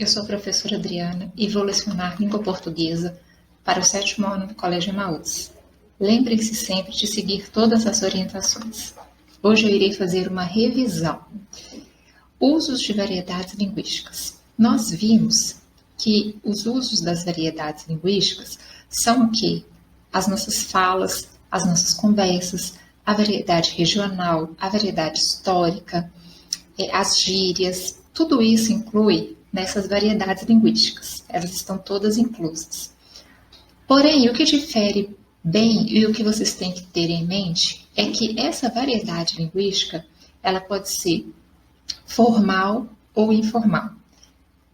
Eu sou a professora Adriana e vou lecionar língua portuguesa para o 7º ano do Colégio Emaús. Lembrem-se sempre de seguir todas as orientações. Hoje eu irei fazer uma revisão. Usos de variedades linguísticas. Nós vimos que os usos das variedades linguísticas são o quê? As nossas falas, as nossas conversas, a variedade regional, a variedade histórica, as gírias, tudo isso inclui nessas variedades linguísticas. Elas estão todas inclusas. Porém, o que difere bem e o que vocês têm que ter em mente é que essa variedade linguística, ela pode ser formal ou informal.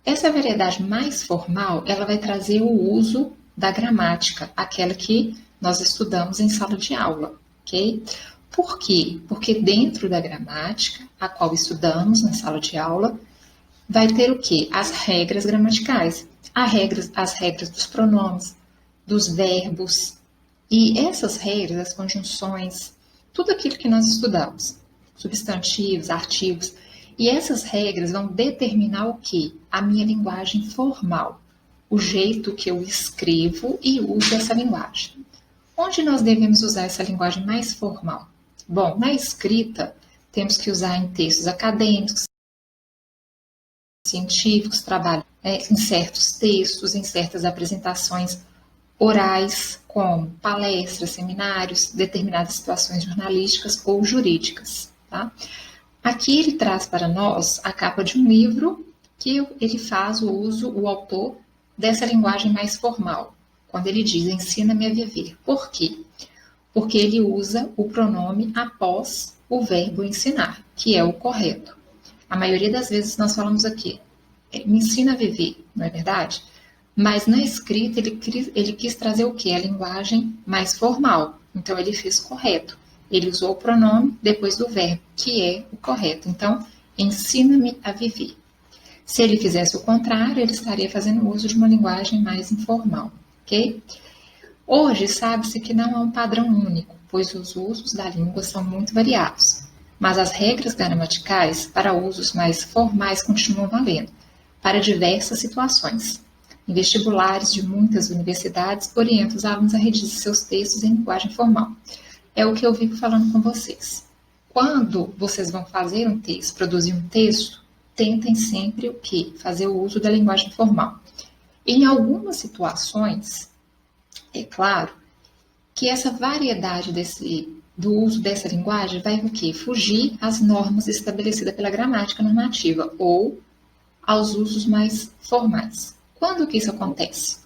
Essa variedade mais formal, ela vai trazer o uso da gramática, aquela que nós estudamos em sala de aula, ok? Por quê? Porque dentro da gramática, a qual estudamos na sala de aula, vai ter o quê? As regras gramaticais, as regras dos pronomes, dos verbos, e essas regras, as conjunções, tudo aquilo que nós estudamos, substantivos, artigos, e essas regras vão determinar o quê? A minha linguagem formal, o jeito que eu escrevo e uso essa linguagem. Onde nós devemos usar essa linguagem mais formal? Bom, na escrita, temos que usar em textos acadêmicos, científicos, trabalho em certos textos, em certas apresentações orais, como palestras, seminários, determinadas situações jornalísticas ou jurídicas. Tá? Aqui ele traz para nós a capa de um livro que ele faz o uso, o autor, dessa linguagem mais formal, quando ele diz ensina-me a viver. Por quê? Porque ele usa o pronome após o verbo ensinar, que é o correto. A maioria das vezes nós falamos aqui, me ensina a viver, não é verdade? Mas na escrita ele quis trazer o quê? A linguagem mais formal. Então ele fez correto. Ele usou o pronome depois do verbo, que é o correto. Então, ensina-me a viver. Se ele fizesse o contrário, ele estaria fazendo uso de uma linguagem mais informal, ok? Hoje sabe-se que não há um padrão único, pois os usos da língua são muito variados. Mas as regras gramaticais para usos mais formais continuam valendo, para diversas situações. Em vestibulares de muitas universidades, orientam os alunos a redigir seus textos em linguagem formal. É o que eu vivo falando com vocês. Quando vocês vão fazer um texto, produzir um texto, tentem sempre o quê? Fazer o uso da linguagem formal. Em algumas situações, é claro que essa variedade do uso dessa linguagem vai o quê? Fugir às normas estabelecidas pela gramática normativa ou aos usos mais formais. Quando que isso acontece?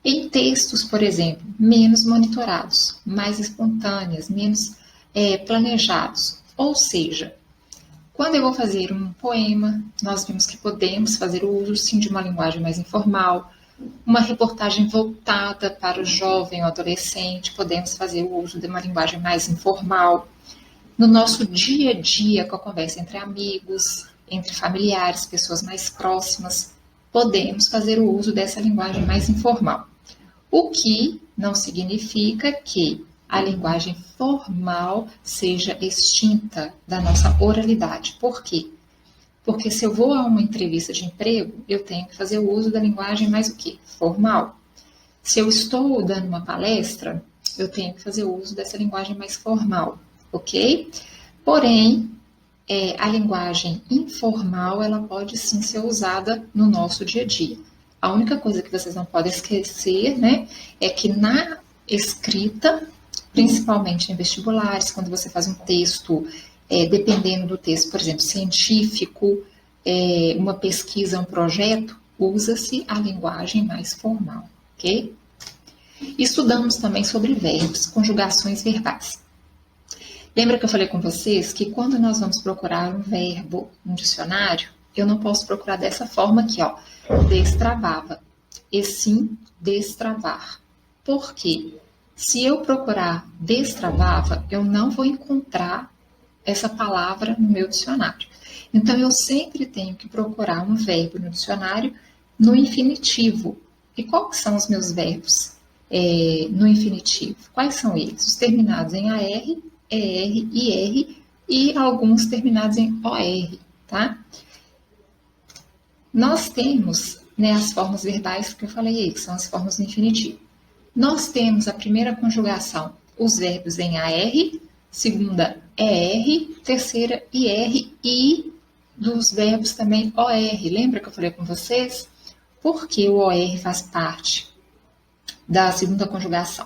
Em textos, por exemplo, menos monitorados, mais espontâneos, menos planejados. Ou seja, quando eu vou fazer um poema, nós vimos que podemos fazer o uso, sim, de uma linguagem mais informal, uma reportagem voltada para o jovem ou adolescente, podemos fazer o uso de uma linguagem mais informal. No nosso dia a dia, com a conversa entre amigos, entre familiares, pessoas mais próximas, podemos fazer o uso dessa linguagem mais informal. O que não significa que a linguagem formal seja extinta da nossa oralidade. Por quê? Porque se eu vou a uma entrevista de emprego, eu tenho que fazer o uso da linguagem mais o quê? Formal. Se eu estou dando uma palestra, eu tenho que fazer o uso dessa linguagem mais formal, ok? Porém, a linguagem informal, ela pode sim ser usada no nosso dia a dia. A única coisa que vocês não podem esquecer, né, é que na escrita, principalmente em vestibulares, quando você faz um texto, dependendo do texto, por exemplo, científico, uma pesquisa, um projeto, usa-se a linguagem mais formal, ok? Estudamos também sobre verbos, conjugações verbais. Lembra que eu falei com vocês que quando nós vamos procurar um verbo no dicionário, eu não posso procurar dessa forma aqui, ó, destravava, e sim destravar. Por quê? Se eu procurar destravava, eu não vou encontrar essa palavra no meu dicionário. Então, eu sempre tenho que procurar um verbo no dicionário no infinitivo. E quais são os meus verbos no infinitivo? Quais são eles? Os terminados em AR, ER, IR e alguns terminados em OR, tá? Nós temos, né, as formas verbais que eu falei aí, que são as formas do infinitivo. Nós temos a primeira conjugação, os verbos em AR, segunda ER, terceira IR e dos verbos também OR. Lembra que eu falei com vocês? Porque o OR faz parte da segunda conjugação.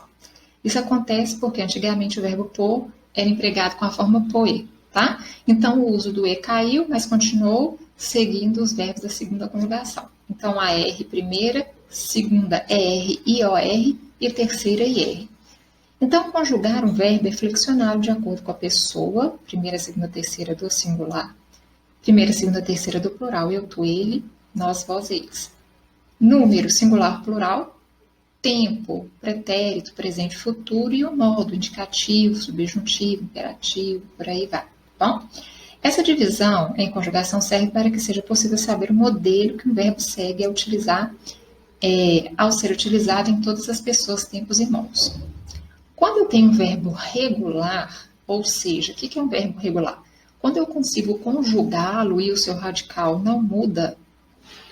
Isso acontece porque antigamente o verbo pôr era empregado com a forma poer, tá? Então o uso do E caiu, mas continuou seguindo os verbos da segunda conjugação. Então a R primeira, segunda ER e OR e terceira IR. Então conjugar um verbo é flexionado de acordo com a pessoa, primeira, segunda, terceira do singular, primeira, segunda, terceira do plural, eu, tu, ele, nós, vós, eles. Número, singular, plural, tempo, pretérito, presente, futuro e o modo, indicativo, subjuntivo, imperativo, por aí vai. Bom, essa divisão em conjugação serve para que seja possível saber o modelo que um verbo segue ao ser utilizado em todas as pessoas, tempos e modos. Quando eu tenho um verbo regular, ou seja, o que é um verbo regular? Quando eu consigo conjugá-lo e o seu radical não muda,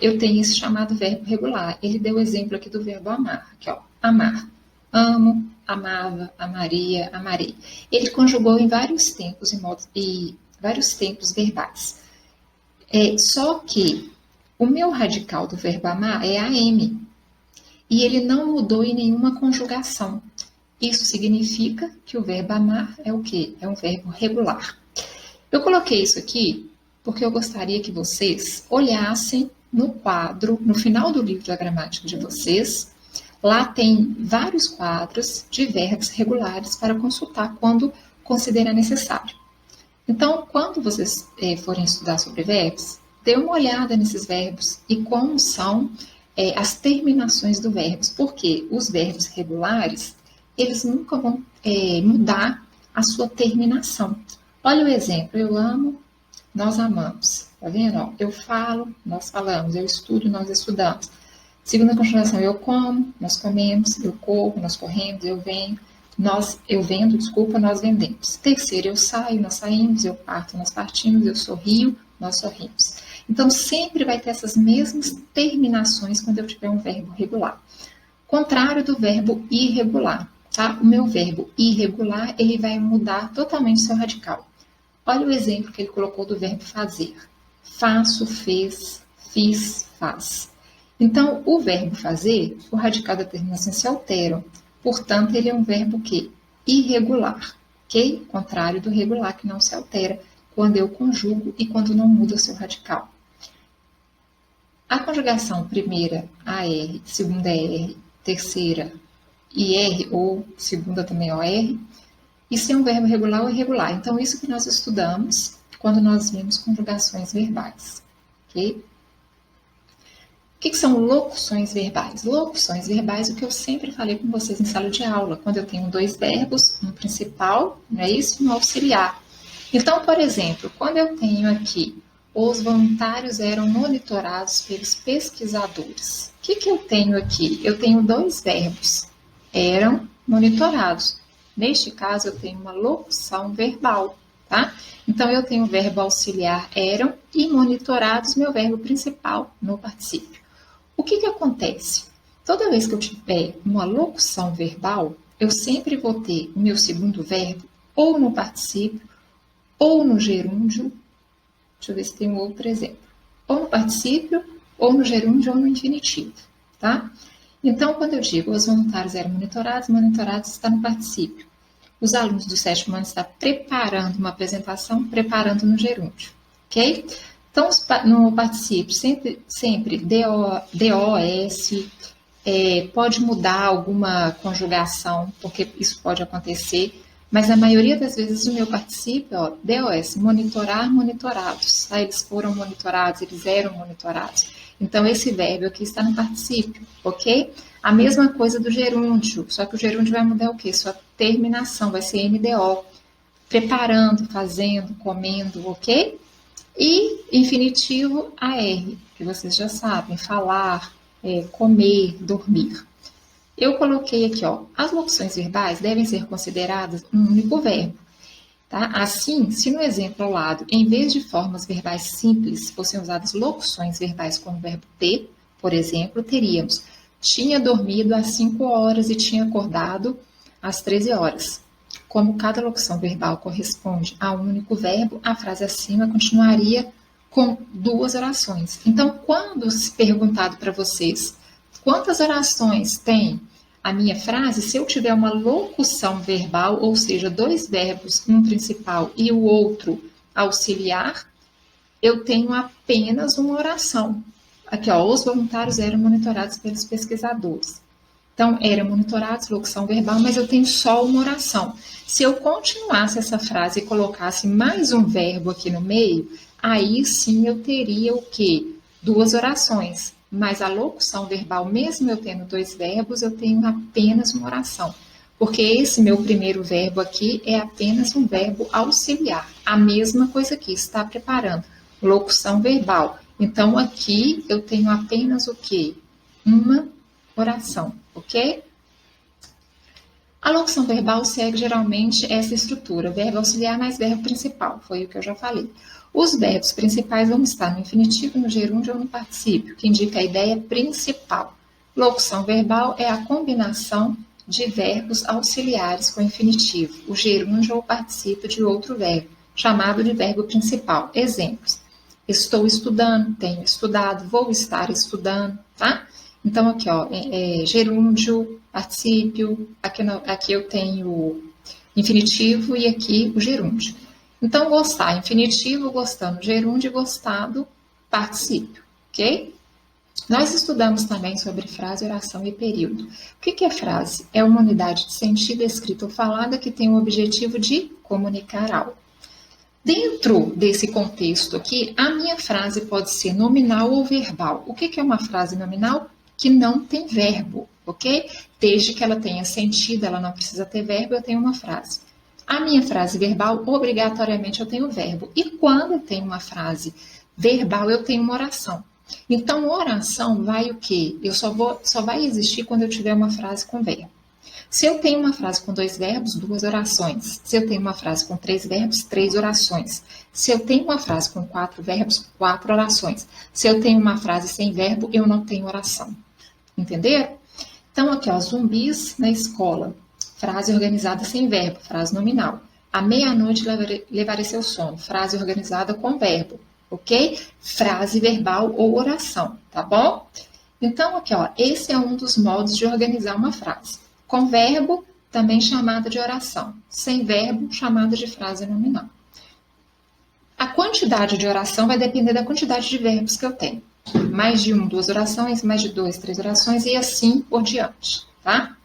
eu tenho esse chamado verbo regular. Ele deu o exemplo aqui do verbo amar. Aqui, ó, amar. Amo, amava, amaria, amarei. Ele conjugou em vários tempos e vários tempos verbais. Só que o meu radical do verbo amar é AM. E ele não mudou em nenhuma conjugação. Isso significa que o verbo amar é o quê? É um verbo regular. Eu coloquei isso aqui porque eu gostaria que vocês olhassem no quadro, no final do livro da gramática de vocês. Lá tem vários quadros de verbos regulares para consultar quando considerar necessário. Então, quando vocês forem estudar sobre verbos, dê uma olhada nesses verbos e como são as terminações dos verbos, porque os verbos regulares, eles nunca vão mudar a sua terminação. Olha o exemplo, eu amo, nós amamos. Tá vendo? Ó, eu falo, nós falamos. Eu estudo, nós estudamos. Segunda conjugação, eu como, nós comemos. Eu corro, nós corremos. Eu venho, eu vendo, desculpa, nós vendemos. Terceira, eu saio, nós saímos. Eu parto, nós partimos. Eu sorrio, nós sorrimos. Então, sempre vai ter essas mesmas terminações quando eu tiver um verbo regular. Contrário do verbo irregular, tá? O meu verbo irregular, ele vai mudar totalmente seu radical. Olha o exemplo que ele colocou do verbo fazer. Faço, fez, fiz, faz. Então, o verbo fazer, o radical da terminação se altera. Portanto, ele é um verbo que? Irregular, ok? Contrário do regular, que não se altera quando eu conjugo e quando não muda o seu radical. A conjugação primeira, AR, segunda ER, terceira IR, ou segunda também OR, isso é um verbo regular ou irregular. Então, isso que nós estudamos quando nós vimos conjugações verbais, ok? O que são locuções verbais? Locuções verbais, o que eu sempre falei com vocês em sala de aula, quando eu tenho dois verbos, um principal, não é isso? E um auxiliar. Então, por exemplo, quando eu tenho aqui, os voluntários eram monitorados pelos pesquisadores. O que eu tenho aqui? Eu tenho dois verbos, eram monitorados. Neste caso, eu tenho uma locução verbal, tá? Então, eu tenho o verbo auxiliar eram e monitorados, meu verbo principal no particípio. O que acontece? Toda vez que eu tiver uma locução verbal, eu sempre vou ter o meu segundo verbo ou no particípio, ou no gerúndio. Deixa eu ver se tem um outro exemplo. Ou no particípio, ou no gerúndio, ou no infinitivo, tá? Então, quando eu digo os voluntários eram monitorados está no particípio. Os alunos do sétimo ano estão preparando uma apresentação, preparando no gerúndio, ok? Então, no particípio, sempre DOS, pode mudar alguma conjugação, porque isso pode acontecer, mas na maioria das vezes o meu particípio, ó, DOS, monitorar, monitorados. Tá? Eles foram monitorados, eles eram monitorados. Então, esse verbo aqui está no particípio, ok? A mesma coisa do gerúndio, só que o gerúndio vai mudar o quê? Sua terminação vai ser MDO. Preparando, fazendo, comendo, ok? E infinitivo AR, que vocês já sabem, falar, comer, dormir. Eu coloquei aqui, ó, as locuções verbais devem ser consideradas um único verbo. Tá? Assim, se no exemplo ao lado, em vez de formas verbais simples, fossem usadas locuções verbais como o verbo ter, por exemplo, teríamos: tinha dormido às 5 horas e tinha acordado às 13 horas. Como cada locução verbal corresponde a um único verbo, a frase acima continuaria com duas orações. Então, quando se perguntado para vocês quantas orações tem a minha frase, se eu tiver uma locução verbal, ou seja, dois verbos, um principal e o outro auxiliar, eu tenho apenas uma oração. Aqui, ó, os voluntários eram monitorados pelos pesquisadores. Então, eram monitorados, locução verbal, mas eu tenho só uma oração. Se eu continuasse essa frase e colocasse mais um verbo aqui no meio, aí sim eu teria o quê? Duas orações. Mas a locução verbal, mesmo eu tendo dois verbos, eu tenho apenas uma oração. Porque esse meu primeiro verbo aqui é apenas um verbo auxiliar. A mesma coisa aqui, está preparando. Locução verbal. Então, aqui eu tenho apenas o quê? Uma oração, ok? A locução verbal segue geralmente essa estrutura, verbo auxiliar mais verbo principal, foi o que eu já falei. Os verbos principais vão estar no infinitivo, no gerúndio ou no particípio, que indica a ideia principal. Locução verbal é a combinação de verbos auxiliares com infinitivo, o gerúndio ou particípio de outro verbo, chamado de verbo principal. Exemplos: estou estudando, tenho estudado, vou estar estudando, tá? Então, aqui, ó, gerúndio, particípio, aqui eu tenho infinitivo e aqui o gerúndio. Então, gostar, infinitivo, gostando, gerúndio, gostado, particípio, ok? Nós estudamos também sobre frase, oração e período. O que é frase? É uma unidade de sentido escrita ou falada que tem o objetivo de comunicar algo. Dentro desse contexto aqui, a minha frase pode ser nominal ou verbal. O que é uma frase nominal? Que não tem verbo, ok? Desde que ela tenha sentido, ela não precisa ter verbo, eu tenho uma frase. A minha frase verbal, obrigatoriamente, eu tenho verbo. E quando eu tenho uma frase verbal, eu tenho uma oração. Então, oração vai o quê? Só vai existir quando eu tiver uma frase com verbo. Se eu tenho uma frase com dois verbos, duas orações. Se eu tenho uma frase com três verbos, três orações. Se eu tenho uma frase com quatro verbos, quatro orações. Se eu tenho uma frase sem verbo, eu não tenho oração. Entenderam? Então, aqui, ó, zumbis na escola. Frase organizada sem verbo, frase nominal. À meia-noite levarei seu sono, frase organizada com verbo, ok? Frase verbal ou oração, tá bom? Então, aqui, ó, esse é um dos modos de organizar uma frase. Com verbo, também chamada de oração. Sem verbo, chamada de frase nominal. A quantidade de oração vai depender da quantidade de verbos que eu tenho. Mais de um, duas orações, mais de dois, três orações e assim por diante, tá?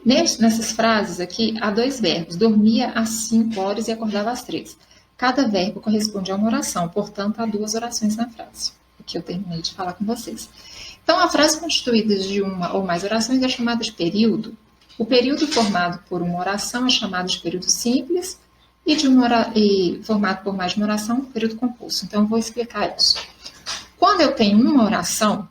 Nessas frases aqui, há dois verbos. Dormia às 5 horas e acordava às 3. Cada verbo corresponde a uma oração, portanto, há duas orações na frase. O que eu terminei de falar com vocês. Então, a frase constituída de uma ou mais orações é chamada de período. O período formado por uma oração é chamado de período simples e formado por mais de uma oração, período composto. Então, eu vou explicar isso. Quando eu tenho uma oração,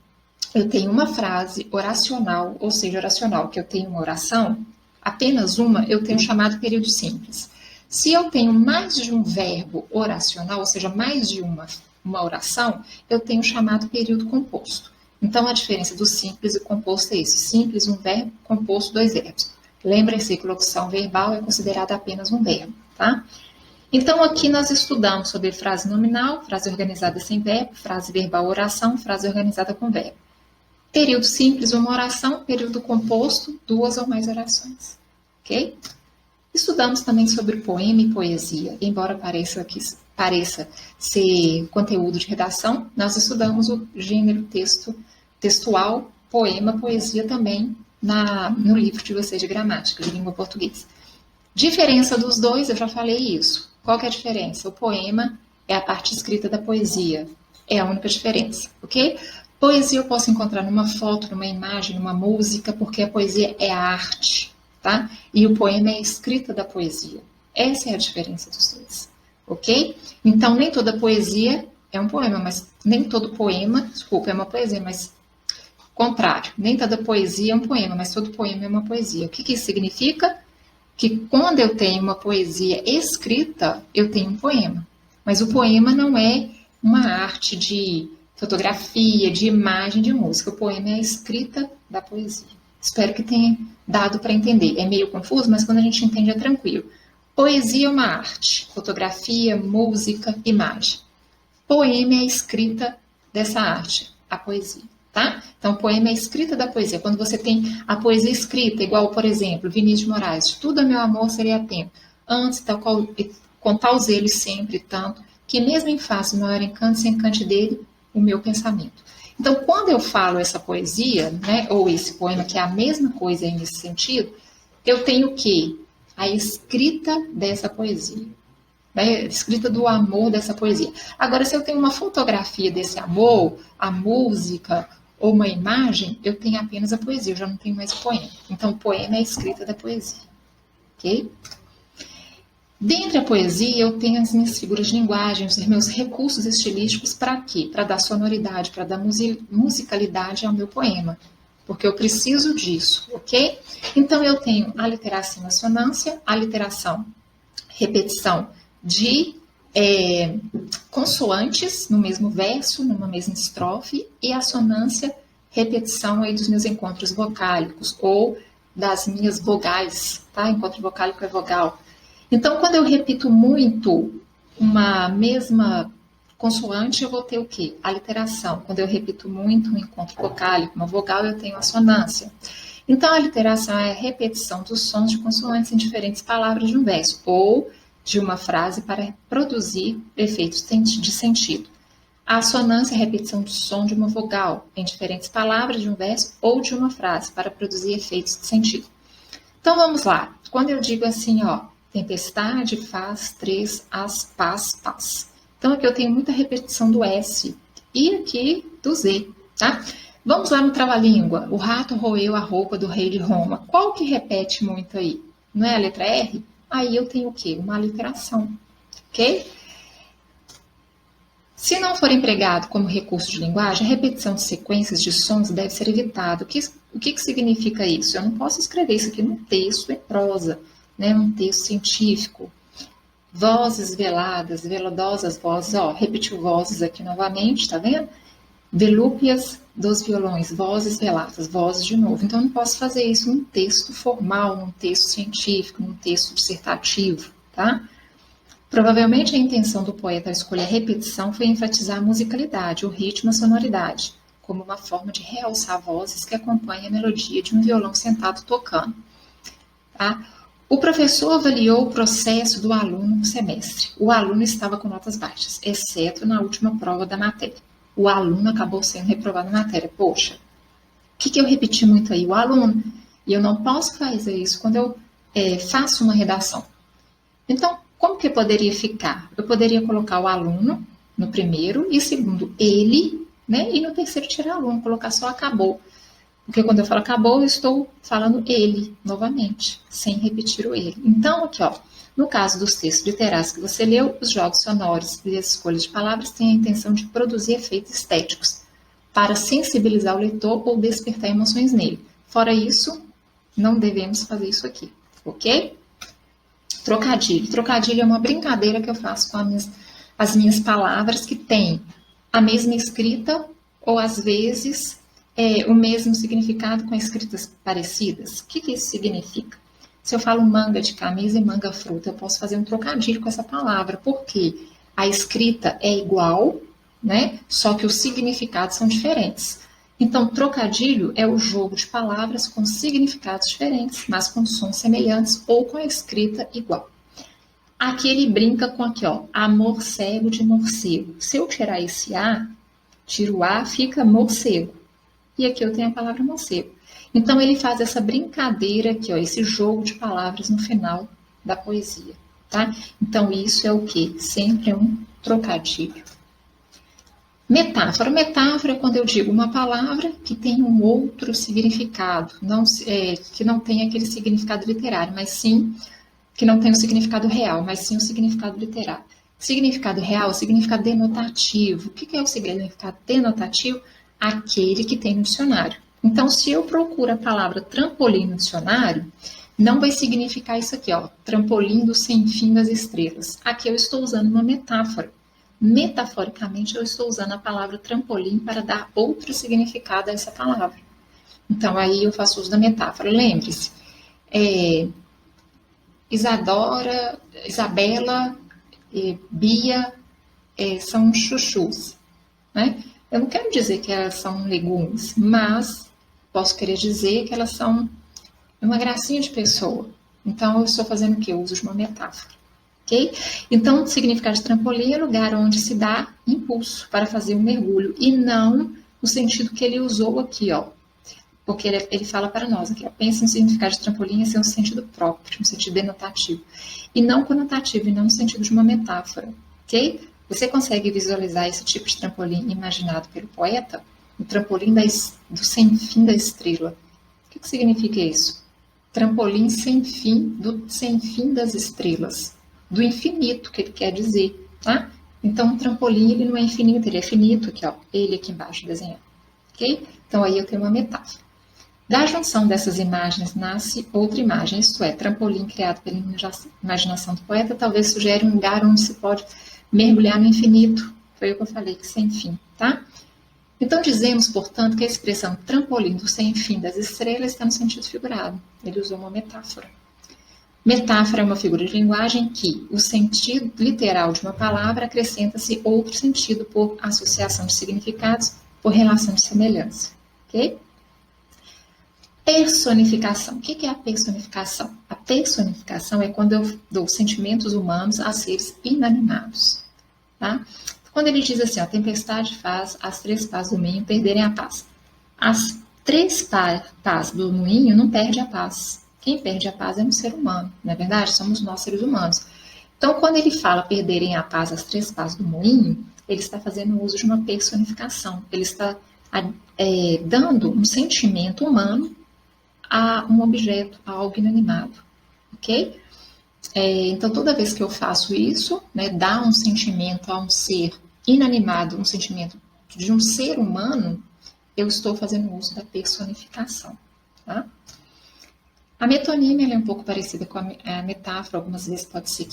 eu tenho uma frase oracional, ou seja, oracional, que eu tenho uma oração, apenas uma, eu tenho chamado período simples. Se eu tenho mais de um verbo oracional, ou seja, mais de uma oração, eu tenho chamado período composto. Então, a diferença do simples e composto é isso. Simples, um verbo, composto, dois verbos. Lembrem-se que locução verbal é considerada apenas um verbo, tá? Então, aqui nós estudamos sobre frase nominal, frase organizada sem verbo, frase verbal, oração, frase organizada com verbo. Período simples, uma oração. Período composto, duas ou mais orações. Ok? Estudamos também sobre poema e poesia. Embora pareça ser conteúdo de redação, nós estudamos o gênero textual, poema, poesia também no livro de vocês de gramática, de língua portuguesa. Diferença dos dois, eu já falei isso. Qual que é a diferença? O poema é a parte escrita da poesia. É a única diferença, ok? Poesia eu posso encontrar numa foto, numa imagem, numa música, porque a poesia é a arte, tá? E o poema é a escrita da poesia. Essa é a diferença dos dois, ok? Então, nem toda poesia é um poema, mas nem todo poema, é uma poesia, mas contrário. Nem toda poesia é um poema, mas todo poema é uma poesia. O que isso significa? que quando eu tenho uma poesia escrita, eu tenho um poema. Mas o poema não é uma arte de fotografia, de imagem, de música. O poema é a escrita da poesia. Espero que tenha dado para entender. É meio confuso, mas quando a gente entende é tranquilo. Poesia é uma arte. Fotografia, música, imagem. Poema é a escrita dessa arte, a poesia. Tá? Então, poema é a escrita da poesia. Quando você tem a poesia escrita, igual, por exemplo, Vinícius de Moraes, tudo é meu amor seria tempo. Antes, tal qual, contar os eles sempre tanto, que mesmo em face maior encanto, se encante dele o meu pensamento. Então, quando eu falo essa poesia, né, ou esse poema, que é a mesma coisa aí nesse sentido, eu tenho o quê? A escrita dessa poesia. Né, a escrita do amor dessa poesia. Agora, se eu tenho uma fotografia desse amor, a música ou uma imagem, eu tenho apenas a poesia, eu já não tenho mais o poema. Então, o poema é a escrita da poesia. Ok? Dentre a poesia, eu tenho as minhas figuras de linguagem, os meus recursos estilísticos para quê? Para dar sonoridade, para dar musicalidade ao meu poema. Porque eu preciso disso, ok? Então, eu tenho a literação e assonância, a literação, repetição de consoantes no mesmo verso, numa mesma estrofe, e a assonância, repetição aí dos meus encontros vocálicos, ou das minhas vogais, tá? Encontro vocálico é vogal. Então, quando eu repito muito uma mesma consoante, eu vou ter o quê? A literação. Quando eu repito muito um encontro vocálico, uma vogal, eu tenho assonância. Então, a literação é a repetição dos sons de consoantes em diferentes palavras de um verso, ou de uma frase para produzir efeitos de sentido. A assonância é a repetição do som de uma vogal em diferentes palavras de um verso ou de uma frase para produzir efeitos de sentido. Então, vamos lá. Quando eu digo assim, ó, tempestade, faz, três, as, paz, paz. Então, aqui eu tenho muita repetição do S e aqui do Z, tá? Vamos lá no trava-língua. O rato roeu a roupa do rei de Roma. Qual que repete muito aí? Não é a letra R? Aí eu tenho o quê? Uma aliteração, ok? Se não for empregado como recurso de linguagem, a repetição de sequências de sons deve ser evitada. O que significa isso? Eu não posso escrever isso aqui num texto em prosa, né, um texto científico. Vozes veladas, velodosas vozes, ó, repetiu vozes aqui novamente, tá vendo? Velúpias dos violões, vozes veladas, vozes de novo. Então, eu não posso fazer isso num texto formal, num texto científico, num texto dissertativo, tá? Provavelmente a intenção do poeta ao escolher a repetição foi enfatizar a musicalidade, o ritmo, a sonoridade, como uma forma de realçar vozes que acompanham a melodia de um violão sentado tocando, tá? O professor avaliou o processo do aluno no semestre. O aluno estava com notas baixas, exceto na última prova da matéria. O aluno acabou sendo reprovado na matéria. Poxa, o que eu repeti muito aí? O aluno. E eu não posso fazer isso quando eu faço uma redação. Então, como que poderia ficar? Eu poderia colocar o aluno no primeiro e segundo ele, né? E no terceiro tirar o aluno, colocar só acabou. Porque quando eu falo acabou, eu estou falando ele novamente, sem repetir o ele. Então, aqui, ó, no caso dos textos literários que você leu, os jogos sonoros e as escolhas de palavras têm a intenção de produzir efeitos estéticos para sensibilizar o leitor ou despertar emoções nele. Fora isso, não devemos fazer isso aqui, ok? Trocadilho. Trocadilho é uma brincadeira que eu faço com as minhas palavras que têm a mesma escrita ou, às vezes, o mesmo significado com escritas parecidas. O que isso significa? Se eu falo manga de camisa e manga fruta, eu posso fazer um trocadilho com essa palavra, porque a escrita é igual, né? Só que os significados são diferentes. Então, trocadilho é o jogo de palavras com significados diferentes, mas com sons semelhantes ou com a escrita igual. Aqui ele brinca com aqui, ó, amor cego de morcego. Se eu tirar esse A, tiro o A, fica morcego. E aqui eu tenho a palavra morcego. Então, ele faz essa brincadeira aqui, ó, esse jogo de palavras no final da poesia, tá? Então, isso é o quê? Sempre é um trocadilho. Metáfora. Metáfora é quando eu digo uma palavra que tem um outro significado, que não tem aquele significado literário, mas sim, que não tem o significado real, mas sim o significado literário. Significado real, o significado denotativo. O que é o significado denotativo? Aquele que tem no dicionário. Então, se eu procuro a palavra trampolim no dicionário, não vai significar isso aqui, ó, trampolim do sem fim das estrelas. Aqui eu estou usando uma metáfora. Metaforicamente, eu estou usando a palavra trampolim para dar outro significado a essa palavra. Então, aí eu faço uso da metáfora. Lembre-se, Isadora, Isabela, Bia são chuchus, né? Eu não quero dizer que elas são legumes, mas posso querer dizer que elas são uma gracinha de pessoa. Então, eu estou fazendo o quê? Eu uso de uma metáfora. Ok? Então, o significado de trampolim é lugar onde se dá impulso para fazer um mergulho, e não no sentido que ele usou aqui, ó. Porque ele fala para nós aqui, ó, pensa no significado de trampolim ser um sentido próprio, um sentido denotativo, e não conotativo, e não no sentido de uma metáfora, ok? Você consegue visualizar esse tipo de trampolim imaginado pelo poeta? O trampolim do sem fim da estrela. O que significa isso? Trampolim sem fim, do sem fim das estrelas, do infinito, que ele quer dizer, tá? Então, o trampolim, ele não é infinito, ele é finito, aqui, ó, ele aqui embaixo desenhado, ok? Então, aí eu tenho uma metáfora. Da junção dessas imagens nasce outra imagem, isto é, trampolim criado pela imaginação do poeta, talvez sugere um lugar onde se pode mergulhar no infinito, foi o que eu falei, que sem fim, tá? Então, dizemos, portanto, que a expressão trampolim do sem fim das estrelas está no sentido figurado. Ele usou uma metáfora. Metáfora é uma figura de linguagem que o sentido literal de uma palavra acrescenta-se outro sentido por associação de significados, por relação de semelhança. Ok? Personificação. O que é a personificação? A personificação é quando eu dou sentimentos humanos a seres inanimados. Tá? Quando ele diz assim, a tempestade faz as 3 pás do moinho perderem a paz. As 3 pás do moinho não perde a paz. Quem perde a paz é um ser humano, não é verdade? Somos nós, seres humanos. Então, quando ele fala perderem a paz as 3 pás do moinho, ele está fazendo uso de uma personificação. Ele está dando um sentimento humano a um objeto, a algo inanimado, ok? Então, toda vez que eu faço isso, né, dá um sentimento a um ser inanimado, um sentimento de um ser humano, eu estou fazendo uso da personificação, tá? A metonímia é um pouco parecida com a metáfora, algumas vezes pode ser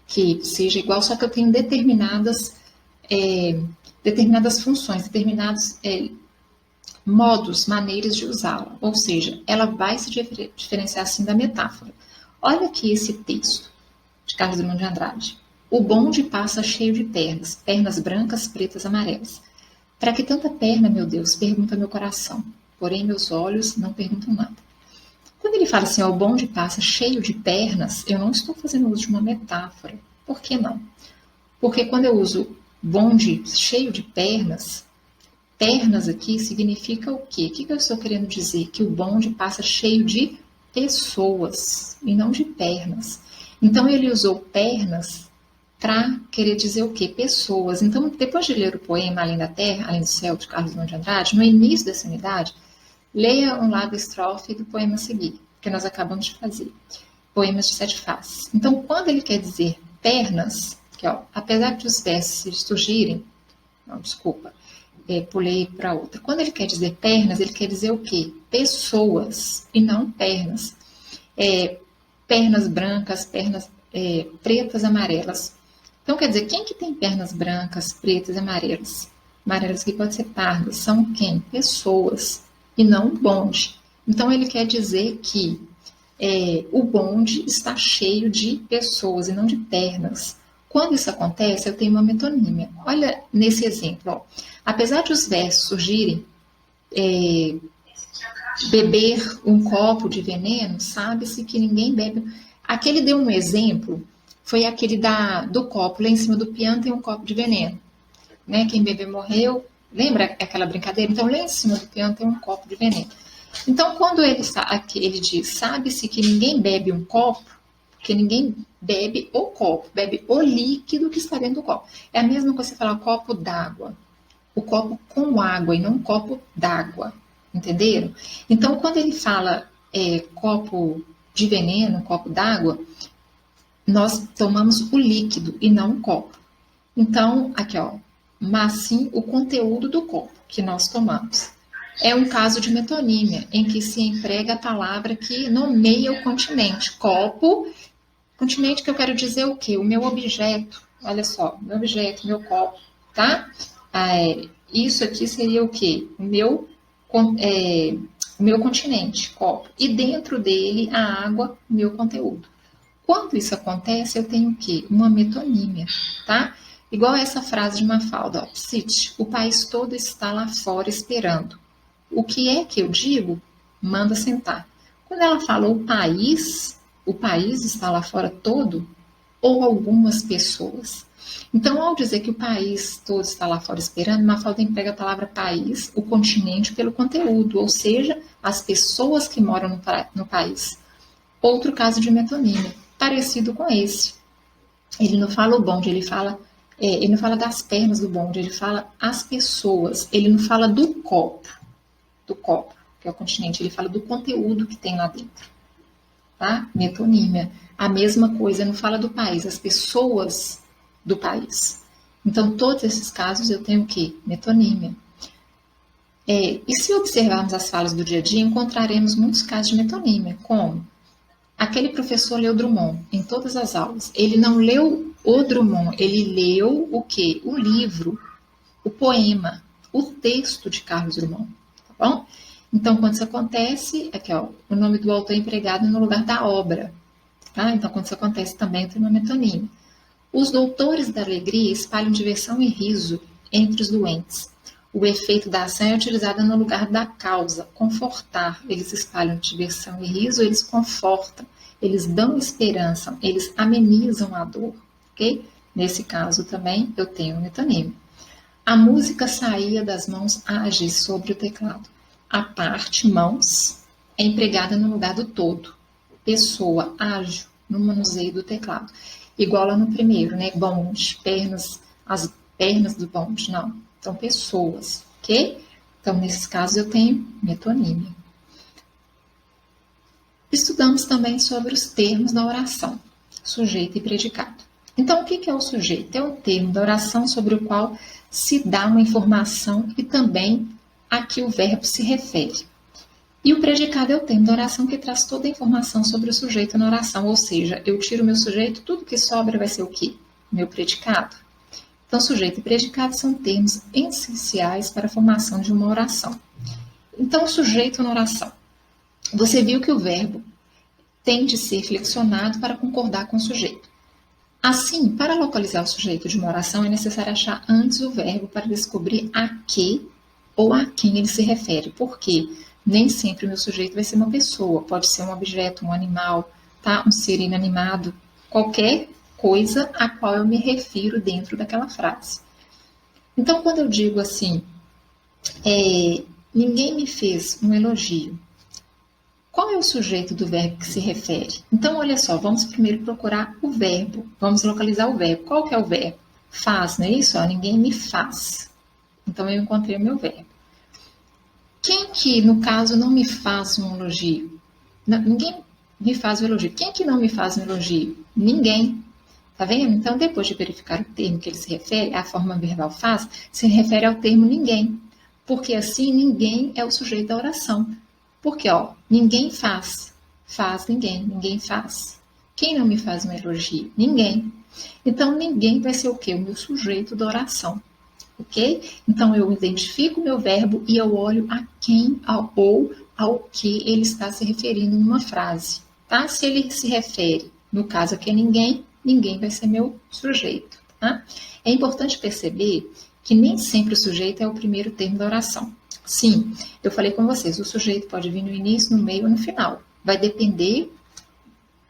que seja igual, só que eu tenho determinadas funções, determinados modos, maneiras de usá-la, ou seja, ela vai se diferenciar assim da metáfora. Olha aqui esse texto de Carlos Drummond de Andrade. O bonde passa cheio de pernas, pernas brancas, pretas, amarelas. Para que tanta perna, meu Deus? Pergunta meu coração. Porém, meus olhos não perguntam nada. Quando ele fala assim, ó, o bonde passa cheio de pernas, eu não estou fazendo uso de uma metáfora. Por que não? Porque quando eu uso bonde cheio de pernas, pernas aqui significa o quê? O que eu estou querendo dizer? Que o bonde passa cheio de pessoas e não de pernas. Então, ele usou pernas para querer dizer o quê? Pessoas. Então, depois de ler o poema Além da Terra, Além do Céu, de Carlos Drummond de Andrade, no início dessa unidade, leia um lado estrofe do poema a seguir, que nós acabamos de fazer. Poemas de 7 faces. Então, quando ele quer dizer pernas, que, ó, apesar de os versos surgirem, não, desculpa, pulei para outra. Quando ele quer dizer pernas, ele quer dizer o quê? Pessoas, e não pernas. Pernas brancas, pernas pretas, amarelas. Então, quer dizer, quem que tem pernas brancas, pretas e amarelas? Amarelas que pode ser pardas. São quem? Pessoas, e não o bonde. Então, ele quer dizer que o bonde está cheio de pessoas e não de pernas. Quando isso acontece, eu tenho uma metonímia. Olha nesse exemplo. Ó. Apesar de os versos surgirem, beber um copo de veneno, sabe-se que ninguém bebe. Aquele deu um exemplo, foi aquele do copo. Lá em cima do piano tem um copo de veneno. Né? Quem bebeu morreu. Lembra aquela brincadeira? Então, lá em cima do piano tem um copo de veneno. Então, quando ele diz, sabe-se que ninguém bebe um copo, porque ninguém bebe o copo, bebe o líquido que está dentro do copo. É a mesma coisa que você falar copo d'água. O copo com água e não um copo d'água. Entenderam? Então, quando ele fala copo de veneno, copo d'água, nós tomamos o líquido e não o copo. Então, aqui, ó, mas sim o conteúdo do copo que nós tomamos. É um caso de metonímia, em que se emprega a palavra que nomeia o continente. Copo, continente que eu quero dizer o quê? O meu objeto. Olha só, meu objeto, meu copo, tá? Isso aqui seria o quê? O meu continente, copo. E dentro dele, a água, o meu conteúdo. Quando isso acontece, eu tenho o quê? Uma metonímia, tá? Igual essa frase de Mafalda, ó, cite, o país todo está lá fora esperando. O que é que eu digo? Manda sentar. Quando ela fala o país está lá fora todo ou algumas pessoas. Então, ao dizer que o país todo está lá fora esperando, Mafalda emprega a palavra país, o continente, pelo conteúdo, ou seja, as pessoas que moram no país. Outro caso de metonímia, parecido com esse. Ele não fala o bonde, ele não fala das pernas do bonde, ele fala as pessoas. Ele não fala do copo, que é o continente, ele fala do conteúdo que tem lá dentro, tá? Metonímia. A mesma coisa, não fala do país, as pessoas do país. Então, todos esses casos eu tenho o quê? Metonímia. E se observarmos as falas do dia a dia, encontraremos muitos casos de metonímia, como aquele professor leu Drummond em todas as aulas. Ele não leu o Drummond, ele leu o quê? O livro, o poema, o texto de Carlos Drummond, tá bom? Então, quando isso acontece, aqui ó, o nome do autor é empregado no lugar da obra, tá? Então, quando isso acontece também tem uma metonímia. Os doutores da alegria espalham diversão e riso entre os doentes. O efeito da ação é utilizado no lugar da causa, confortar. Eles espalham diversão e riso, eles confortam, eles dão esperança, eles amenizam a dor, ok? Nesse caso também eu tenho metonímia. A música saía das mãos ágeis sobre o teclado. A parte mãos é empregada no lugar do todo. Pessoa ágil no manuseio do teclado. Igual lá no primeiro, né? Bonde, pernas, as pernas do bonde, não. Então, pessoas, ok? Então, nesses casos, eu tenho metonímia. Estudamos também sobre os termos da oração, sujeito e predicado. Então, o que é o sujeito? É um termo da oração sobre o qual se dá uma informação e também a que o verbo se refere. E o predicado é o termo da oração que traz toda a informação sobre o sujeito na oração, ou seja, eu tiro o meu sujeito, tudo que sobra vai ser o quê? Meu predicado. Então, sujeito e predicado são termos essenciais para a formação de uma oração. Então, o sujeito na oração. Você viu que o verbo tem de ser flexionado para concordar com o sujeito. Assim, para localizar o sujeito de uma oração, é necessário achar antes o verbo para descobrir a que ou a quem ele se refere. Por quê? Nem sempre o meu sujeito vai ser uma pessoa, pode ser um objeto, um animal, tá? Um ser inanimado, qualquer coisa a qual eu me refiro dentro daquela frase. Então, quando eu digo assim, ninguém me fez um elogio, qual é o sujeito do verbo que se refere? Então, olha só, vamos primeiro procurar o verbo, vamos localizar o verbo. Qual que é o verbo? Faz, não é isso? Ninguém me faz. Então, eu encontrei o meu verbo. Quem que, no caso, não me faz um elogio? Ninguém me faz um elogio. Quem que não me faz um elogio? Ninguém. Tá vendo? Então, depois de verificar o termo que ele se refere, a forma verbal faz, se refere ao termo ninguém. Porque assim, ninguém é o sujeito da oração. Porque, ninguém faz. Faz ninguém. Ninguém faz. Quem não me faz um elogio? Ninguém. Então, ninguém vai ser o quê? O meu sujeito da oração. Ok? Então, eu identifico o meu verbo e eu olho a quem ou ao que ele está se referindo numa frase. Tá? Se ele se refere, no caso aqui, a ninguém, ninguém vai ser meu sujeito. Tá? É importante perceber que nem sempre o sujeito é o primeiro termo da oração. Sim, eu falei com vocês, o sujeito pode vir no início, no meio ou no final. Vai depender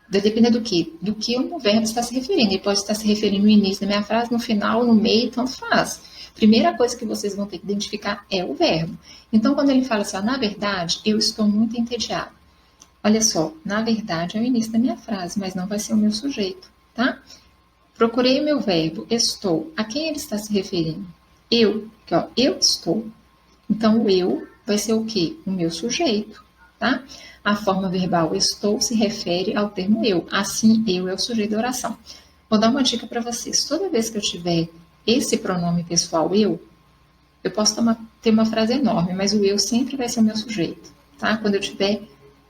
do quê? Do que o verbo está se referindo. Ele pode estar se referindo no início da minha frase, no final, no meio, tanto faz. Primeira coisa que vocês vão ter que identificar é o verbo. Então, quando ele fala assim, na verdade, eu estou muito entediado. Olha só, na verdade é o início da minha frase, mas não vai ser o meu sujeito, tá? Procurei o meu verbo, estou. A quem ele está se referindo? Eu, eu estou. Então, o eu vai ser o quê? O meu sujeito, tá? A forma verbal estou se refere ao termo eu. Assim, eu é o sujeito da oração. Vou dar uma dica para vocês. Toda vez que eu tiver esse pronome pessoal eu posso ter uma frase enorme, mas o eu sempre vai ser o meu sujeito, tá? Quando eu tiver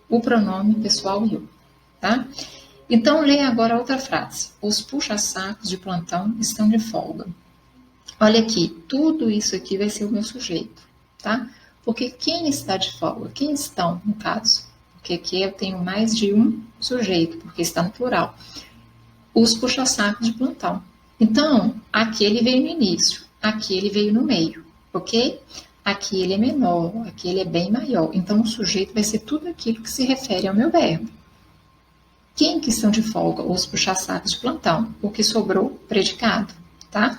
o pronome pessoal eu, tá? Então, leia agora outra frase. Os puxa-sacos de plantão estão de folga. Olha aqui, tudo isso aqui vai ser o meu sujeito, tá? Porque quem está de folga? Quem estão, no caso? Porque aqui eu tenho mais de um sujeito, porque está no plural. Os puxa-sacos de plantão. Então, aqui ele veio no início, aqui ele veio no meio, ok? Aqui ele é menor, aqui ele é bem maior. Então, o sujeito vai ser tudo aquilo que se refere ao meu verbo. Quem que estão de folga? Os puxa-sacos de plantão. O que sobrou? Predicado, tá?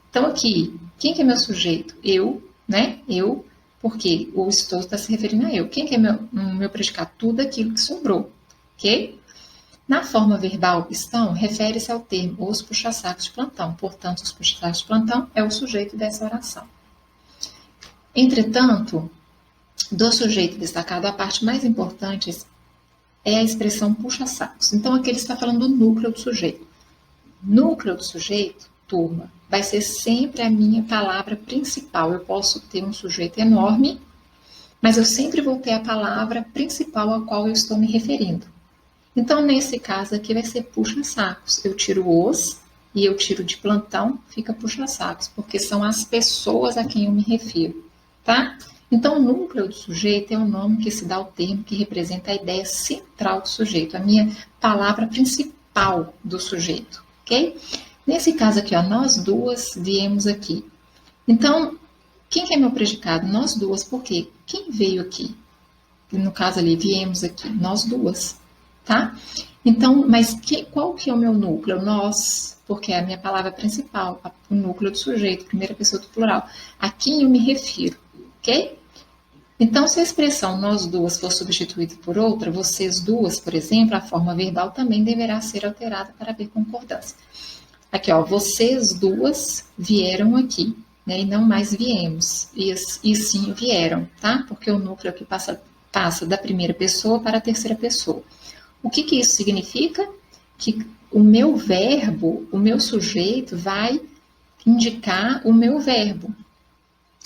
Então, aqui, quem que é meu sujeito? Eu, né? Eu, porque o estou está se referindo a eu. Quem que é meu predicado? Tudo aquilo que sobrou, ok? Na forma verbal estão, refere-se ao termo os puxa-sacos de plantão. Portanto, os puxa-sacos de plantão é o sujeito dessa oração. Entretanto, do sujeito destacado, a parte mais importante é a expressão puxa-sacos. Então, aqui ele está falando do núcleo do sujeito. Núcleo do sujeito, turma, vai ser sempre a minha palavra principal. Eu posso ter um sujeito enorme, mas eu sempre vou ter a palavra principal a qual eu estou me referindo. Então, nesse caso aqui vai ser puxa-sacos. Eu tiro os e eu tiro de plantão, fica puxa-sacos, porque são as pessoas a quem eu me refiro, tá? Então, o núcleo do sujeito é o nome que se dá ao termo que representa a ideia central do sujeito, a minha palavra principal do sujeito, ok? Nesse caso aqui, ó, nós duas viemos aqui. Então, quem que é meu predicado? Nós duas, por quê? Quem veio aqui? No caso ali, viemos aqui, nós duas, tá? Então, mas qual que é o meu núcleo? Nós, porque é a minha palavra principal, o núcleo do sujeito, primeira pessoa do plural. A quem eu me refiro, ok? Então, se a expressão nós duas for substituída por outra, vocês duas, por exemplo, a forma verbal também deverá ser alterada para haver concordância. Aqui, ó, vocês duas vieram aqui, né? E não mais viemos, e sim vieram, tá? Porque o núcleo aqui passa da primeira pessoa para a terceira pessoa. O que que isso significa? Que o meu verbo, o meu sujeito vai indicar o meu verbo.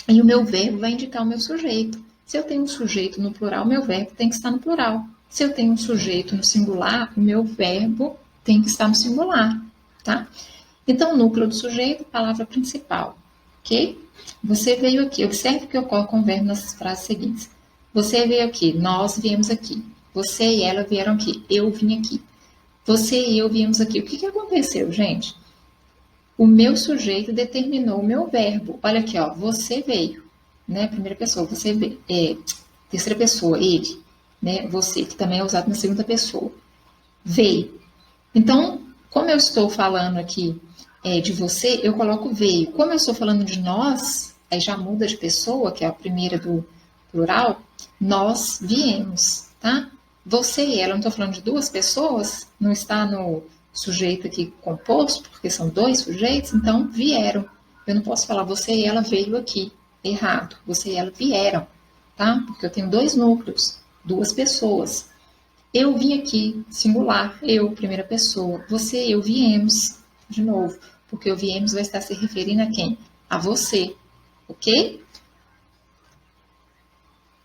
E o meu verbo vai indicar o meu sujeito. Se eu tenho um sujeito no plural, meu verbo tem que estar no plural. Se eu tenho um sujeito no singular, o meu verbo tem que estar no singular, tá? Então, núcleo do sujeito, palavra principal, ok? Você veio aqui, observe o que ocorre com o verbo nas frases seguintes. Você veio aqui, nós viemos aqui. Você e ela vieram aqui, eu vim aqui. Você e eu viemos aqui. O que aconteceu, gente? O meu sujeito determinou o meu verbo. Olha aqui, ó, você veio, né? Primeira pessoa, você veio. Terceira pessoa, ele, né? Você, que também é usado na segunda pessoa. Veio. Então, como eu estou falando aqui de você, eu coloco veio. Como eu estou falando de nós, aí já muda de pessoa, que é a primeira do plural, nós viemos, tá? Você e ela, não estou falando de duas pessoas, não está no sujeito aqui composto, porque são dois sujeitos, então vieram. Eu não posso falar você e ela veio aqui, errado. Você e ela vieram, tá? Porque eu tenho dois núcleos, duas pessoas. Eu vim aqui, singular, eu, primeira pessoa. Você e eu viemos, de novo, porque o viemos vai estar se referindo a quem? A você, ok?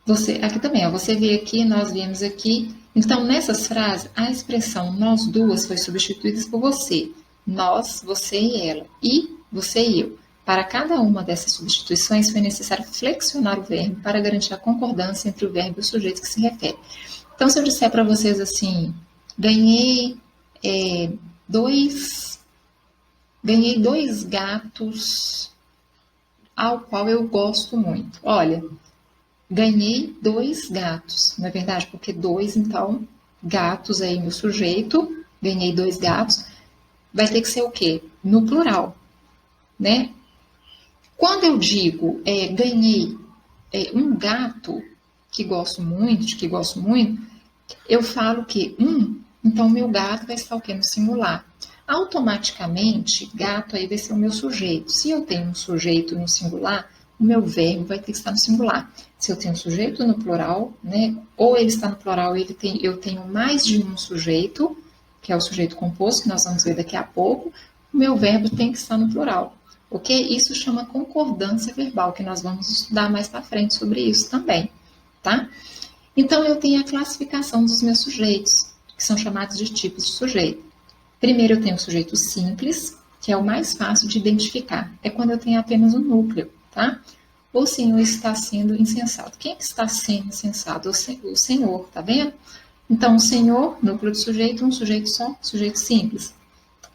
Você, aqui também, ó, você veio aqui, nós viemos aqui. Então, nessas frases, a expressão nós duas foi substituída por você. Nós, você e ela. E você e eu. Para cada uma dessas substituições, foi necessário flexionar o verbo para garantir a concordância entre o verbo e o sujeito que se refere. Então, se eu disser para vocês assim, ganhei dois gatos ao qual eu gosto muito. Olha, ganhei dois gatos, não é verdade? Porque dois, então, gatos aí no sujeito, ganhei dois gatos, vai ter que ser o quê? No plural, né? Quando eu digo ganhei um gato que gosto muito, eu falo que então meu gato vai estar o quê? No singular. Automaticamente, gato aí vai ser o meu sujeito. Se eu tenho um sujeito no singular, o meu verbo vai ter que estar no singular. Se eu tenho um sujeito no plural, né? Ou ele está no plural, eu tenho mais de um sujeito, que é o sujeito composto, que nós vamos ver daqui a pouco, o meu verbo tem que estar no plural. ok? Isso chama concordância verbal, que nós vamos estudar mais para frente sobre isso também, tá? Então, eu tenho a classificação dos meus sujeitos, que são chamados de tipos de sujeito. Primeiro, eu tenho o sujeito simples, que é o mais fácil de identificar. É quando eu tenho apenas um núcleo, tá? O Senhor está sendo insensato. Quem está sendo insensato? O Senhor, tá vendo? Então, o Senhor, núcleo de sujeito, um sujeito só, sujeito simples.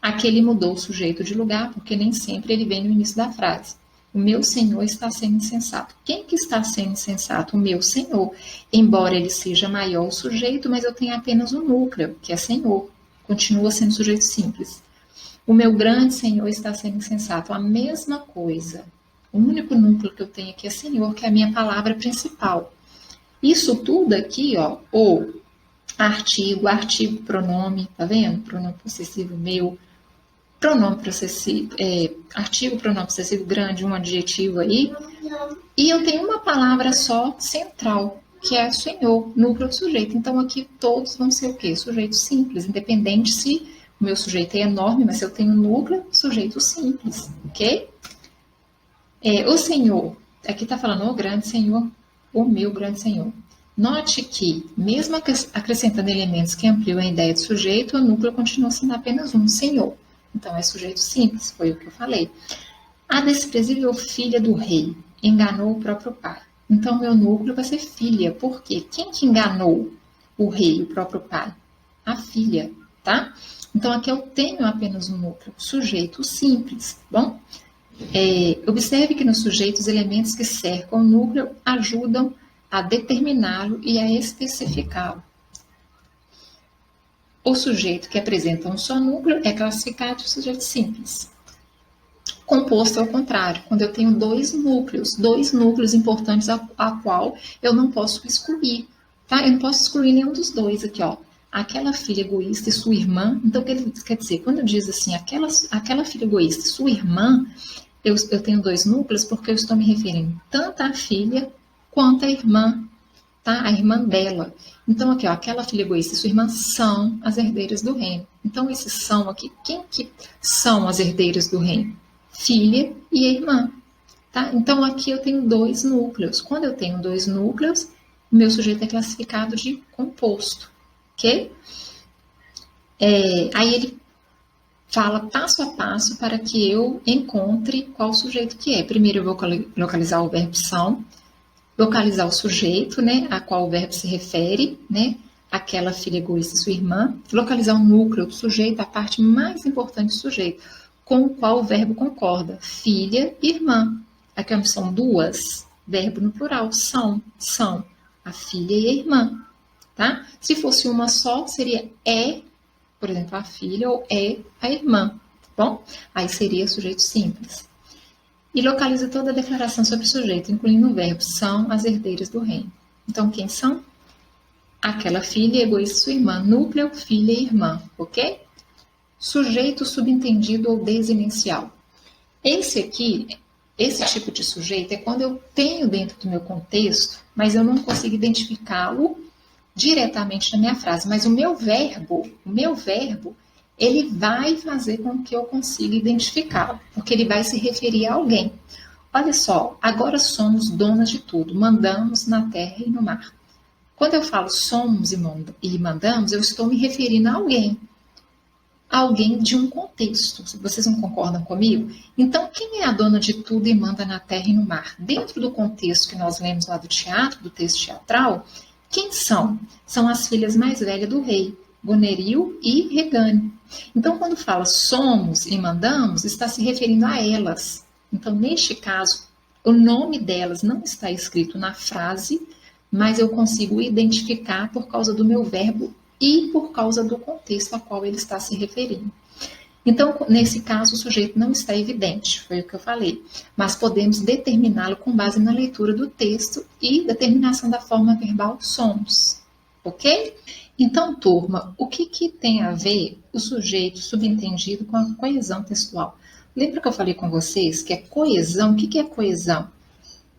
Aqui ele mudou o sujeito de lugar, porque nem sempre ele vem no início da frase. O meu Senhor está sendo insensato. Quem que está sendo insensato? O meu Senhor. Embora ele seja maior o sujeito, mas eu tenho apenas um núcleo, que é Senhor. Continua sendo sujeito simples. O meu grande Senhor está sendo insensato. A mesma coisa. O único núcleo que eu tenho aqui é Senhor, que é a minha palavra principal. Isso tudo aqui, ó, o artigo, pronome, tá vendo? Pronome possessivo meu, pronome possessivo, artigo, pronome possessivo grande, um adjetivo aí. E eu tenho uma palavra só central, que é Senhor, núcleo do sujeito. Então aqui todos vão ser o quê? Sujeito simples, independente se o meu sujeito é enorme, mas se eu tenho núcleo, sujeito simples, ok? O Senhor, aqui está falando o grande Senhor, o meu grande Senhor. Note que, mesmo acrescentando elementos que ampliam a ideia de sujeito, o núcleo continua sendo apenas um, Senhor. Então, é sujeito simples, foi o que eu falei. A desprezível filha do rei enganou o próprio pai. Então, meu núcleo vai ser filha. Por quê? Quem que enganou o rei, o próprio pai? A filha, tá? Então, aqui eu tenho apenas um núcleo, sujeito simples, bom? Observe que no sujeito os elementos que cercam o núcleo ajudam a determiná-lo e a especificá-lo. O sujeito que apresenta um só núcleo é classificado de sujeito simples. Composto ao contrário, quando eu tenho dois núcleos importantes a qual eu não posso excluir, tá? Eu não posso excluir nenhum dos dois aqui, ó. Aquela filha egoísta e sua irmã. Então, quer dizer, quando diz assim, aquela filha egoísta e sua irmã, eu tenho dois núcleos porque eu estou me referindo tanto à filha quanto à irmã, tá? A irmã dela. Então, aqui, ó, aquela filha egoísta e sua irmã são as herdeiras do reino. Então, esses são aqui, quem que são as herdeiras do reino? Filha e a irmã, tá? Então, aqui eu tenho dois núcleos. Quando eu tenho dois núcleos, o meu sujeito é classificado de composto, ok? Aí ele fala passo a passo para que eu encontre qual sujeito que é. Primeiro eu vou localizar o verbo são, localizar o sujeito, né, a qual o verbo se refere, né, aquela filha egoísta e sua irmã, localizar o núcleo do sujeito, a parte mais importante do sujeito, com o qual o verbo concorda, filha e irmã. Aqui são duas, verbo no plural, são, a filha e a irmã, tá? Se fosse uma só, seria por exemplo, a filha ou a irmã, tá bom? Aí seria sujeito simples. E localiza toda a declaração sobre o sujeito, incluindo o verbo são as herdeiras do reino. Então, quem são? Aquela filha egoísta sua irmã, núcleo, filha e irmã, ok? Sujeito subentendido ou desinencial. Esse tipo de sujeito é quando eu tenho dentro do meu contexto, mas eu não consigo identificá-lo diretamente na minha frase, mas o meu verbo, ele vai fazer com que eu consiga identificá-lo, porque ele vai se referir a alguém. Olha só, agora somos donas de tudo, mandamos na terra e no mar. Quando eu falo somos e mandamos, eu estou me referindo a alguém de um contexto. Vocês não concordam comigo? Então, quem é a dona de tudo e manda na terra e no mar? Dentro do contexto que nós lemos lá do teatro, do texto teatral, quem são? São as filhas mais velhas do rei, Goneril e Regane. Então, quando fala somos e mandamos, está se referindo a elas. Então, neste caso, o nome delas não está escrito na frase, mas eu consigo identificar por causa do meu verbo e por causa do contexto a qual ele está se referindo. Então, nesse caso, o sujeito não está evidente, foi o que eu falei, mas podemos determiná-lo com base na leitura do texto e determinação da forma verbal somos, ok? Então, turma, o que tem a ver o sujeito subentendido com a coesão textual? Lembra que eu falei com vocês que é coesão? O que é coesão?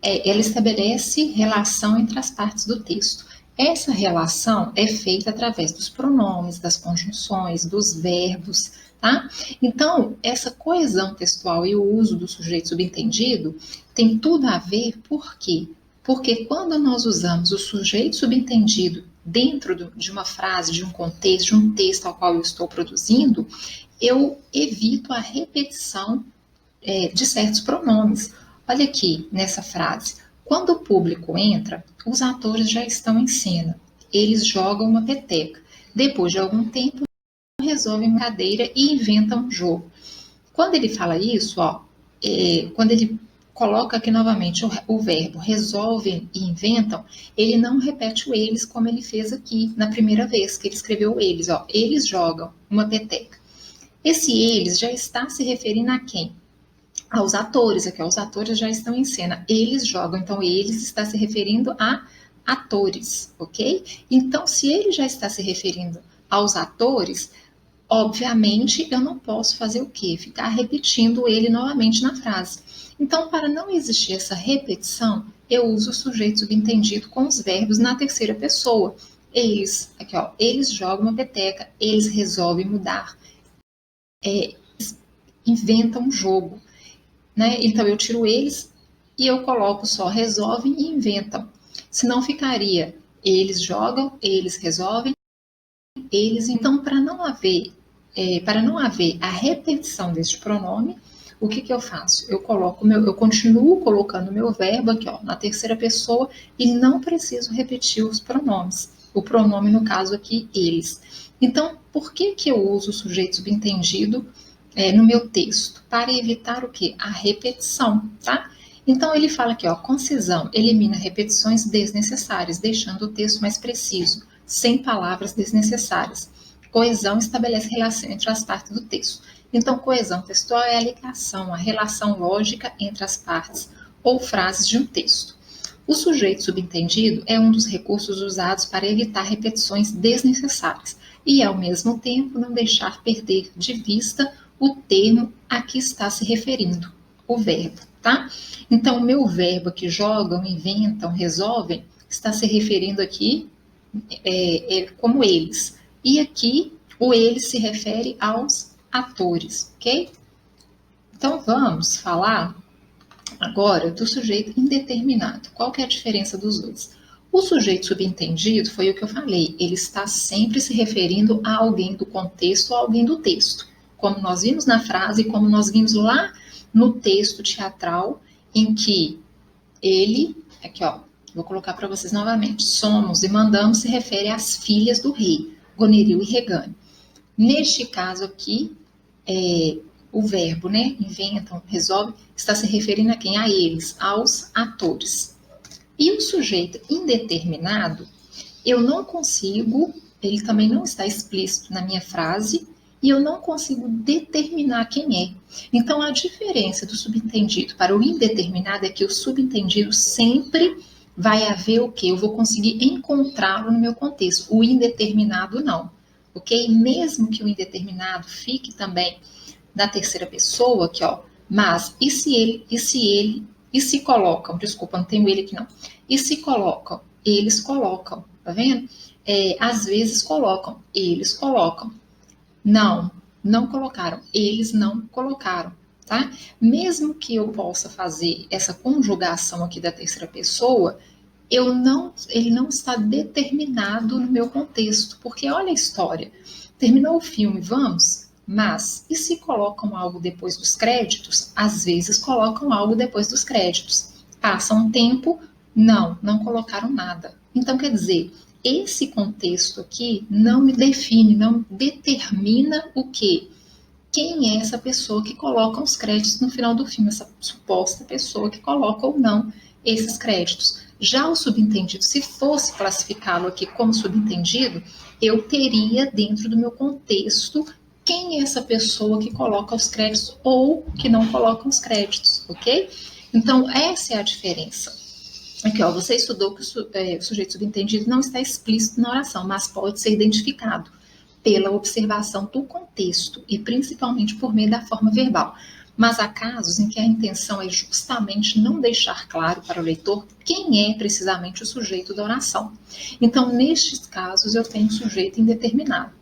Ela estabelece relação entre as partes do texto. Essa relação é feita através dos pronomes, das conjunções, dos verbos, tá? Então, essa coesão textual e o uso do sujeito subentendido tem tudo a ver, por quê? Porque quando nós usamos o sujeito subentendido dentro de uma frase, de um contexto, de um texto ao qual eu estou produzindo, eu evito a repetição de certos pronomes. Olha aqui nessa frase. Quando o público entra, os atores já estão em cena. Eles jogam uma peteca. Depois de algum tempo, resolvem uma cadeira e inventam um jogo. Quando ele fala isso, quando ele coloca aqui novamente o verbo resolvem e inventam, ele não repete o eles como ele fez aqui na primeira vez que ele escreveu eles. Eles jogam uma peteca. Esse eles já está se referindo a quem? Aos atores, aqui os atores já estão em cena, eles jogam, então eles está se referindo a atores, ok? Então, se ele já está se referindo aos atores, obviamente eu não posso fazer o quê? Ficar repetindo ele novamente na frase. Então, para não existir essa repetição, eu uso o sujeito subentendido com os verbos na terceira pessoa. Eles, aqui eles jogam uma peteca, eles resolvem mudar, inventam um jogo. Né? Então, eu tiro eles e eu coloco só resolvem e inventam. Senão ficaria eles jogam, eles resolvem, eles. Então, para não haver a repetição deste pronome, o que eu faço? Eu continuo colocando meu verbo aqui, na terceira pessoa e não preciso repetir os pronomes. O pronome, no caso aqui, eles. Então, por que eu uso o sujeito subentendido no meu texto? Para evitar o quê? A repetição, tá? Então, ele fala aqui, concisão, elimina repetições desnecessárias, deixando o texto mais preciso, sem palavras desnecessárias. Coesão estabelece relação entre as partes do texto. Então, coesão textual é a ligação, a relação lógica entre as partes ou frases de um texto. O sujeito subentendido é um dos recursos usados para evitar repetições desnecessárias e, ao mesmo tempo, não deixar perder de vista o termo a que está se referindo, o verbo, tá? Então, o meu verbo que jogam, inventam, resolvem, está se referindo aqui como eles. E aqui, o eles se refere aos atores, ok? Então, vamos falar agora do sujeito indeterminado. Qual que é a diferença dos dois? O sujeito subentendido foi o que eu falei, ele está sempre se referindo a alguém do contexto ou a alguém do texto. Como nós vimos na frase, como nós vimos lá no texto teatral, em que ele, aqui vou colocar para vocês novamente, somos e mandamos se refere às filhas do rei, Goneril e Regane. Neste caso aqui, o verbo, né, inventam, resolve, está se referindo a quem? A eles, aos atores. E o sujeito indeterminado, eu não consigo, ele também não está explícito na minha frase, e eu não consigo determinar quem é. Então, a diferença do subentendido para o indeterminado é que o subentendido sempre vai haver o quê? Eu vou conseguir encontrá-lo no meu contexto. O indeterminado não, ok? Mesmo que o indeterminado fique também na terceira pessoa, aqui, mas e se colocam, desculpa, não tenho ele aqui não, e se colocam, eles colocam, tá vendo? Às vezes colocam, eles colocam. Não colocaram, eles não colocaram, tá? Mesmo que eu possa fazer essa conjugação aqui da terceira pessoa, ele não está determinado no meu contexto, porque olha a história, terminou o filme, vamos, mas e se colocam algo depois dos créditos? Às vezes colocam algo depois dos créditos. Passa um tempo, não colocaram nada. Então, quer dizer, esse contexto aqui não me define, não determina o quê? Quem é essa pessoa que coloca os créditos no final do filme, essa suposta pessoa que coloca ou não esses créditos. Já o subentendido, se fosse classificá-lo aqui como subentendido, eu teria dentro do meu contexto quem é essa pessoa que coloca os créditos ou que não coloca os créditos, ok? Então, essa é a diferença. Aqui, você estudou que o sujeito subentendido não está explícito na oração, mas pode ser identificado pela observação do contexto e principalmente por meio da forma verbal. mas há casos em que a intenção é justamente não deixar claro para o leitor quem é precisamente o sujeito da oração. Então, nestes casos, eu tenho sujeito indeterminado.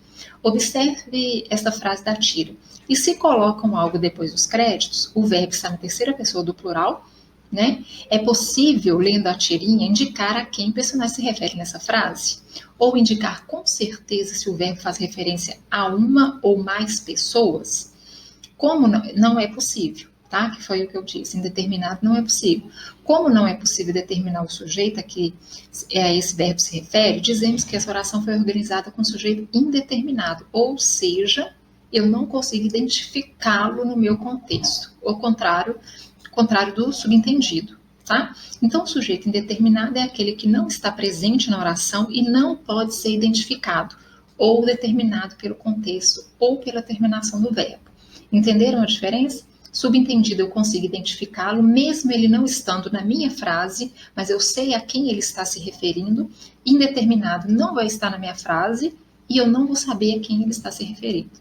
Observe esta frase da tira. E se colocam algo depois dos créditos, o verbo está na terceira pessoa do plural, né? É possível, lendo a tirinha, indicar a quem o personagem se refere nessa frase? Ou indicar com certeza se o verbo faz referência a uma ou mais pessoas? Como não é possível, tá? Que foi o que eu disse, indeterminado não é possível. Como não é possível determinar o sujeito a que esse verbo se refere, dizemos que essa oração foi organizada com sujeito indeterminado, ou seja, eu não consigo identificá-lo no meu contexto, ao contrário do subentendido, tá? Então, o sujeito indeterminado é aquele que não está presente na oração e não pode ser identificado, ou determinado pelo contexto ou pela terminação do verbo. Entenderam a diferença? Subentendido, eu consigo identificá-lo, mesmo ele não estando na minha frase, mas eu sei a quem ele está se referindo. Indeterminado não vai estar na minha frase e eu não vou saber a quem ele está se referindo.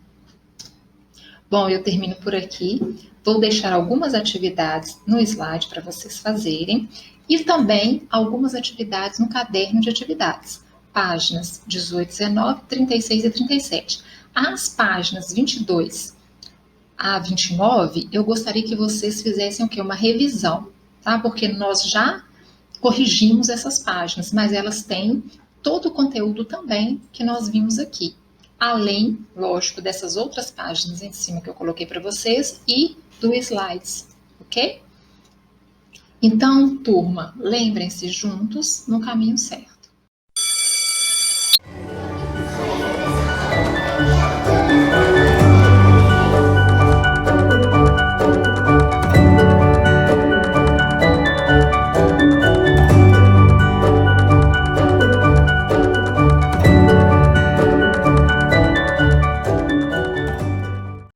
Bom, eu termino por aqui. Vou deixar algumas atividades no slide para vocês fazerem e também algumas atividades no caderno de atividades, páginas 18, 19, 36 e 37. As páginas 22 a 29, eu gostaria que vocês fizessem o quê? Uma revisão, tá? Porque nós já corrigimos essas páginas, mas elas têm todo o conteúdo também que nós vimos aqui. Além, lógico, dessas outras páginas em cima que eu coloquei para vocês e do slides, ok? Então, turma, lembrem-se juntos no caminho certo.